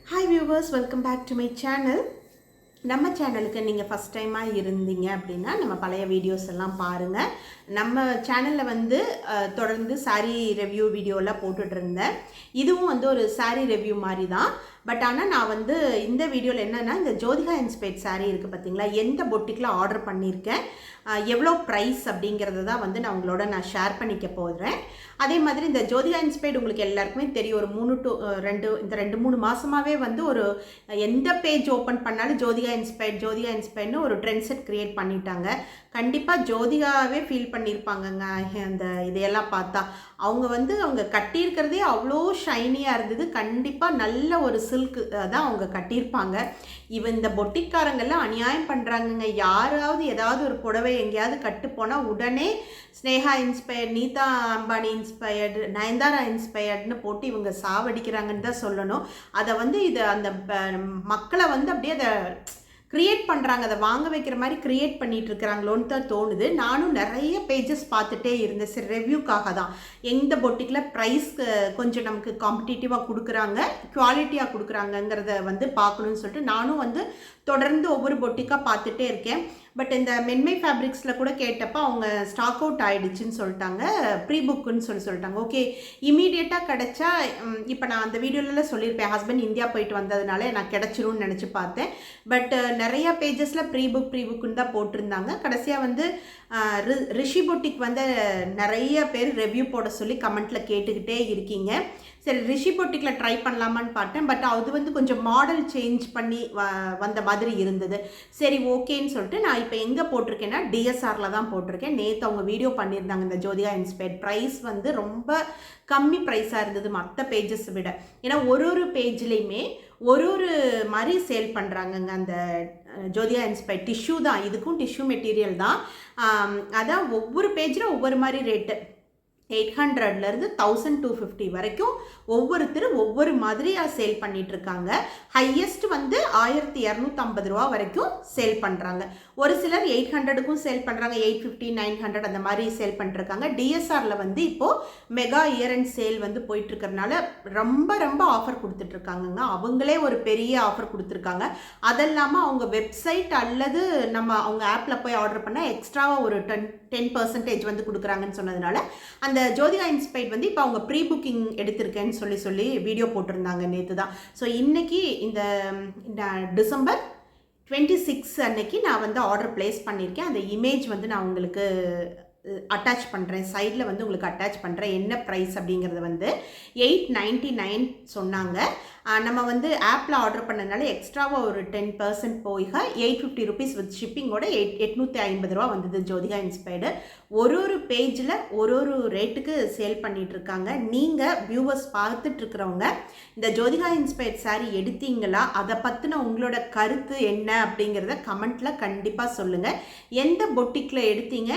Hi viewers, welcome back to my channel. நம்ம சேனலுக்கு நீங்கள் ஃபஸ்ட் டைமாக இருந்தீங்க அப்படின்னா நம்ம பழைய வீடியோஸ் எல்லாம் பாருங்கள். நம்ம சேனலில் வந்து தொடர்ந்து சாரீ ரிவ்யூ வீடியோலாம் போட்டுட்டு இருந்தேன். இதுவும் வந்து ஒரு சாரீ ரிவ்யூ மாதிரி தான். பட் ஆனால் நான் வந்து இந்த வீடியோவில் என்னென்னா இந்த ஜோதிகா இன்ஸ்பைர்ட் சாரீ இருக்குது பார்த்தீங்களா, எந்த பொட்டிக்கில் ஆர்டர் பண்ணியிருக்கேன், எவ்வளோ ப்ரைஸ் அப்படிங்கிறது தான் வந்து நான் உங்களோட ஷேர் பண்ணிக்க போகிறேன். அதே மாதிரி இந்த ஜோதிகா இன்ஸ்பைர்ட் உங்களுக்கு எல்லாருக்குமே தெரியும். ஒரு 2-3 மாதமாகவே வந்து ஒரு எந்த பேஜ் ஓப்பன் பண்ணாலும் ஜோதிகா இன்ஸ்பைர்ட்னு ஒரு ட்ரெண்ட் செட் க்ரியேட் பண்ணிட்டாங்க. கண்டிப்பாக ஜோதிகாவே ஃபீல் பண்ணியிருப்பாங்கங்க அந்த இதையெல்லாம் பார்த்தா. அவங்க கட்டியிருக்கிறதே அவ்வளோ ஷைனியாக இருந்தது. கண்டிப்பாக நல்ல ஒரு சில்க் தான் அவங்க கட்டியிருப்பாங்க. இந்த பொட்டிக்காரங்கெல்லாம் அநியாயம் பண்ணுறாங்கங்க. யாராவது ஏதாவது ஒரு புடவை எங்கேயாவது கட்டு போனால் உடனே ஸ்னேகா இன்ஸ்பயர்ட், நீதா அம்பானி இன்ஸ்பயர்டு, நயன்தாரா இன்ஸ்பயர்டுன்னு போட்டு இவங்க சாவடிக்கிறாங்கன்னு தான் சொல்லணும். அதை வந்து அந்த மக்களை வந்து அப்படியே அதை க்ரியேட் பண்ணுறாங்க, அதை வாங்க வைக்கிற மாதிரி க்ரியேட் பண்ணிகிட்டு இருக்கிறாங்களோன்னு தான் தோணுது. நானும் நிறைய பேஜஸ் பார்த்துட்டே இருந்தேன். சரி, ரிவ்யூக்காக தான் எந்த பொட்டிக்கில் ப்ரைஸ் கொஞ்சம் நமக்கு காம்படிட்டிவாக கொடுக்குறாங்க, குவாலிட்டியாக கொடுக்குறாங்கங்கிறத வந்து பார்க்கணுன்னு சொல்லிட்டு நானும் வந்து தொடர்ந்து ஒவ்வொரு பொட்டிக்காக பார்த்துட்டே இருக்கேன். பட் இந்த மென்மை ஃபேப்ரிக்ஸில் கூட கேட்டப்போ அவங்க ஸ்டாக் அவுட் ஆகிடுச்சின்னு சொல்லிட்டாங்க, ப்ரீ புக்குன்னு சொல்லிட்டாங்க. ஓகே, இமீடியட்டாக கிடச்சா, இப்போ நான் அந்த வீடியோலலாம் சொல்லியிருப்பேன், ஹஸ்பண்ட் இந்தியா போயிட்டு வந்ததுனால நான் கிடச்சிரும்னு நினச்சி பார்த்தேன். பட் நிறையா பேஜஸில் ப்ரீ புக்குன்னு தான் போட்டிருந்தாங்க. கடைசியாக வந்து ரிஷி பொட்டிக் வந்து நிறைய பேர் ரிவ்யூ போட சொல்லி கமெண்ட்டில் கேட்டுக்கிட்டே இருக்கீங்க. சரி, ரிஷி பொட்டிக்கில் ட்ரை பண்ணலாமான்னு பார்த்தேன். பட் அது வந்து கொஞ்சம் மாடல் சேஞ்ச் பண்ணி வந்த மாதிரி இருந்தது. சரி, ஓகேன்னு சொல்லிட்டு நான் இப்போ எங்கே போட்டிருக்கேன்னா டிஎஸ்ஆரில் தான் போட்டிருக்கேன். நேற்று அவங்க வீடியோ பண்ணியிருந்தாங்க இந்த ஜோதிகா இன்ஸ்பைர்ட். ப்ரைஸ் வந்து ரொம்ப கம்மி ப்ரைஸாக இருந்தது மற்ற பேஜஸ் விட. ஏன்னா ஒரு பேஜ்லேயுமே ஒரு மாதிரி சேல் பண்ணுறாங்கங்க. அந்த ஜோதிகா இன்ஸ்பைர்ட் டிஷ்யூ தான், இதுக்கும் டிஷ்யூ மெட்டீரியல் தான். அதான் ஒவ்வொரு பேஜில் ஒவ்வொரு மாதிரி ரேட்டு. 800லேருந்து 1250 வரைக்கும் ஒவ்வொருத்தர் ஒவ்வொரு மாதிரியாக சேல் பண்ணிகிட்ருக்காங்க. ஹையஸ்ட் வந்து 1250 ரூபா வரைக்கும் சேல் பண்ணுறாங்க. ஒரு சிலர் 800க்கும் சேல் பண்ணுறாங்க, 850, 900 அந்த மாதிரி சேல் பண்ணிருக்காங்க. டிஎஸ்ஆரில் வந்து இப்போது மெகா இயர் அண்ட் சேல் வந்து போயிட்டுருக்கறனால ரொம்ப ஆஃபர் கொடுத்துட்ருக்காங்கங்க. அவங்களே ஒரு பெரிய ஆஃபர் கொடுத்துருக்காங்க. அதெல்லாமல் அவங்க வெப்சைட் அல்லது அவங்க ஆப்பில் போய் ஆர்டர் பண்ணால் எக்ஸ்ட்ராவாக ஒரு 10% வந்து கொடுக்குறாங்கன்னு சொன்னதுனால அந்த ஜோதிகா இன்ஸ்பைர்ட் வந்து இப்போ அவங்க ப்ரீ புக்கிங் எடுத்திருக்கேன்னு சொல்லி வீடியோ போட்டிருந்தாங்க நேற்று தான். ஸோ இன்றைக்கி இந்த டிசம்பர் 26 அன்னைக்கு நான் வந்து ஆர்டர் ப்ளேஸ் பண்ணியிருக்கேன். அந்த இமேஜ் வந்து நான் உங்களுக்கு அட்டாச் பண்ணுறேன், சைடில் வந்து உங்களுக்கு அட்டாச் பண்ணுறேன். என்ன ப்ரைஸ் அப்படிங்கிறது வந்து 899 சொன்னாங்க. நம்ம வந்து ஆப்பில் ஆர்டர் பண்ணதுனால எக்ஸ்ட்ராவாக ஒரு 10% போய் 850 ருபீஸ் வித் ஷிப்பிங்கோட 850 ரூபா வந்தது ஜோதிகா இன்ஸ்பைர்டு. ஒரு பேஜில் ஒரு ரேட்டுக்கு சேல் பண்ணிகிட்ருக்காங்க. நீங்கள் வியூவர்ஸ் பார்த்துட்ருக்கிறவங்க இந்த ஜோதிகா இன்ஸ்பைர்ட் சாரீ எடுத்தீங்களா, அதை பற்றின உங்களோட கருத்து என்ன அப்படிங்கிறத கமெண்ட்டில் கண்டிப்பாக சொல்லுங்கள். எந்த பொட்டிக்கில் எடுத்தீங்க,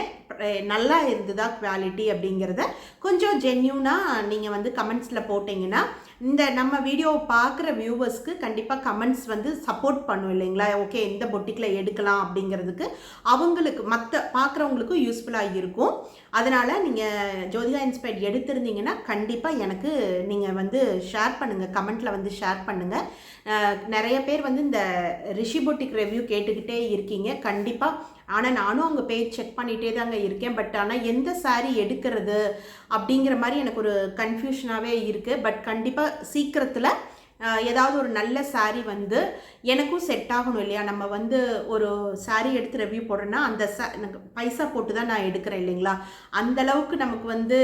நல்லா இருந்ததா குவாலிட்டி அப்படிங்கிறத கொஞ்சம் ஜென்யூனாக நீங்கள் வந்து கமெண்ட்ஸில் போட்டிங்கன்னா இந்த நம்ம வீடியோவை பார்க்குற வியூவர்ஸ்க்கு கண்டிப்பாக கமெண்ட்ஸ் வந்து சப்போர்ட் பண்ணும் இல்லைங்களா. ஓகே, எந்த பொட்டிக்கில் எடுக்கலாம் அப்படிங்கிறதுக்கு அவங்களுக்கு மற்ற பார்க்குறவங்களுக்கும் யூஸ்ஃபுல்லாக இருக்கும். அதனால் நீங்கள் ஜோதிகா இன்ஸ்பைர்ட் எடுத்திருந்தீங்கன்னா கண்டிப்பாக எனக்கு நீங்கள் வந்து ஷேர் பண்ணுங்கள், கமெண்ட்டில் வந்து ஷேர் பண்ணுங்கள். நிறைய பேர் வந்து இந்த ரிஷி பொட்டிக் ரிவ்யூ கேட்டுக்கிட்டே இருக்கீங்க. கண்டிப்பாக, ஆனால் நானும் அவங்க பேஜ் செக் பண்ணிகிட்டே தாங்க இருக்கேன். பட் ஆனால் எந்த சாரீ எடுக்கிறது அப்படிங்கிற மாதிரி எனக்கு ஒரு கன்ஃபியூஷனாகவே இருக்குது. பட் கண்டிப்பாக சீக்கிரத்தில் ஏதாவது ஒரு நல்ல சாரீ வந்து எனக்கும் செட் ஆகணும் இல்லையா. நம்ம வந்து ஒரு சாரீ எடுத்து ரிவ்யூ போடுறேன்னா அந்த பைசா போட்டு தான் நான் எடுக்கிறேன் இல்லைங்களா. அந்தளவுக்கு நமக்கு வந்து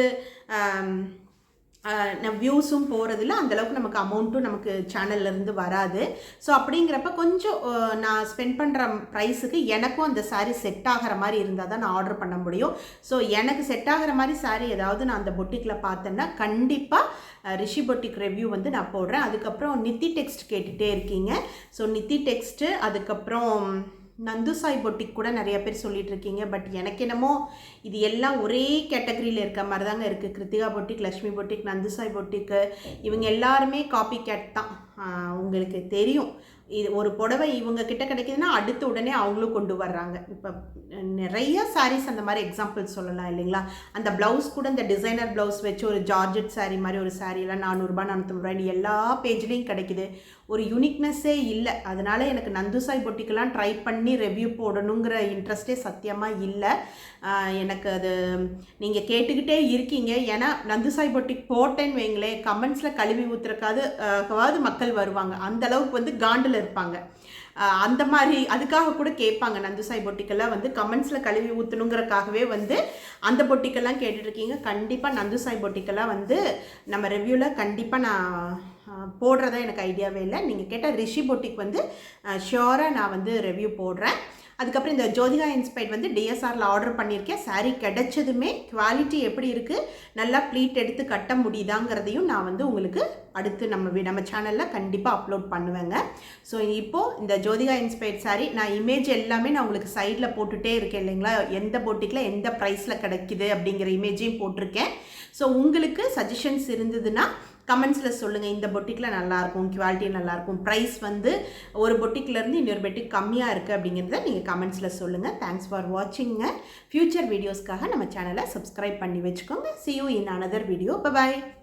வியூஸும் போகிறதில்ல, அந்தளவுக்கு நமக்கு அமௌண்ட்டும் நமக்கு சேனல்லேருந்து வராது. ஸோ அப்படிங்கிறப்ப கொஞ்சம் நான் ஸ்பெண்ட் பண்ணுற ப்ரைஸுக்கு எனக்கும் அந்த சாரீ செட் ஆகிற மாதிரி இருந்தால் தான் நான் ஆர்டர் பண்ண முடியும். ஸோ எனக்கு செட் ஆகிற மாதிரி சாரீ ஏதாவது நான் அந்த பொட்டிக்கில் பார்த்தேன்னா கண்டிப்பாக ரிஷி பொட்டிக் ரிவ்யூ வந்து நான் போடுறேன். அதுக்கப்புறம் நித்தி டெக்ஸ்ட் கேட்டுகிட்டே இருக்கீங்க. ஸோ நித்தி டெக்ஸ்ட்டு, அதுக்கப்புறம் நந்துசாய் பொட்டிக் கூட நிறைய பேர் சொல்லிட்டு இருக்கீங்க. பட் எனக்கு என்னமோ இது எல்லாம் ஒரே கேட்டகரியில் இருக்க மாதிரி தாங்க இருக்குது. கிருத்திகா பொட்டிக், லக்ஷ்மி பொட்டிக், நந்துசாய் பொட்டிக்கு, இவங்க எல்லாருமே காப்பி கேட் தான். உங்களுக்கு தெரியும். இது ஒரு புடவை இவங்க கிட்ட கிடைக்குதுன்னா அடுத்து உடனே அவங்களும் கொண்டு வர்றாங்க. இப்போ நிறைய சாரீஸ் அந்த மாதிரி எக்ஸாம்பிள் சொல்லலாம் இல்லைங்களா? அந்த ப்ளவுஸ் கூட இந்த டிசைனர் ப்ளவுஸ் வச்சு ஒரு ஜார்ஜெட் சாரீ மாதிரி ஒரு சாரீலாம் 400 450 எல்லா பேஜ்லேயும் கிடைக்குது. ஒரு யூனிக்னஸ்ஸே இல்லை. அதனால் எனக்கு நந்துசாய் பொட்டிக்கெல்லாம் ட்ரை பண்ணி ரிவ்யூ போடணுங்கிற இன்ட்ரெஸ்ட்டே சத்தியமாக இல்லை. எனக்கு அது நீங்கள் கேட்டுக்கிட்டே இருக்கீங்க. ஏன்னா நந்துசாய் பொட்டிக் போட்டேன்னு வைங்களேன், கமெண்ட்ஸில் கழுவி ஊற்றுறக்காவது மக்கள் வருவாங்க. அந்தளவுக்கு வந்து காண்டில் இருப்பாங்க. அந்த மாதிரி அதுக்காக கூட கேட்பாங்க. நந்துசாய் பொட்டிக்கெல்லாம் வந்து கமெண்ட்ஸில் கழுவி ஊற்றணுங்கிறக்காகவே வந்து அந்த பொட்டிக்கெல்லாம் கேட்டுட்ருக்கீங்க. கண்டிப்பாக நந்துசாய் பொட்டிக்கெல்லாம் வந்து நம்ம ரிவ்யூவில் கண்டிப்பாக நான் போடுறதா எனக்கு ஐடியாவே இல்லை. நீங்கள் கேட்டால் ரிஷி பொட்டிக் வந்து ஷியோராக நான் வந்து ரிவ்யூ போடுறேன். அதுக்கப்புறம் இந்த ஜோதிகா இன்ஸ்பைர்ட் வந்து டிஎஸ்ஆரில் ஆர்டர் பண்ணியிருக்கேன். சாரீ கிடைச்சதுமே குவாலிட்டி எப்படி இருக்குது, நல்லா ப்ளீட் எடுத்து கட்ட முடியுதாங்கிறதையும் நான் வந்து உங்களுக்கு அடுத்து நம்ம சேனலில் கண்டிப்பாக அப்லோட் பண்ணுவேங்க. ஸோ இப்போது இந்த ஜோதிகா இன்ஸ்பைர்ட் சாரீ நான் இமேஜ் எல்லாமே நான் உங்களுக்கு சைடில் போட்டுகிட்டே இருக்கேன் இல்லைங்களா? எந்த பொட்டிக்கில் எந்த ப்ரைஸில் கிடைக்குது அப்படிங்கிற இமேஜையும் போட்டிருக்கேன். ஸோ உங்களுக்கு சஜஷன்ஸ் இருந்ததுன்னா கமெண்ட்ஸில் சொல்லுங்கள். இந்த பொட்டிக்கில் நல்லாயிருக்கும், குவாலிட்டி நல்லாயிருக்கும், ப்ரைஸ் வந்து ஒரு பொட்டிக்லேருந்து இன்னொரு பொட்டிக் கம்மியாக இருக்குது அப்படிங்கிறத நீங்கள் கமெண்ட்ஸில் சொல்லுங்கள். Thanks for வாட்சிங்க. ஃப்யூச்சர் வீடியோஸ்க்காக நம்ம சேனலை சப்ஸ்கிரைப் பண்ணி வச்சுக்கோங்க. See you in another video. Bye bye.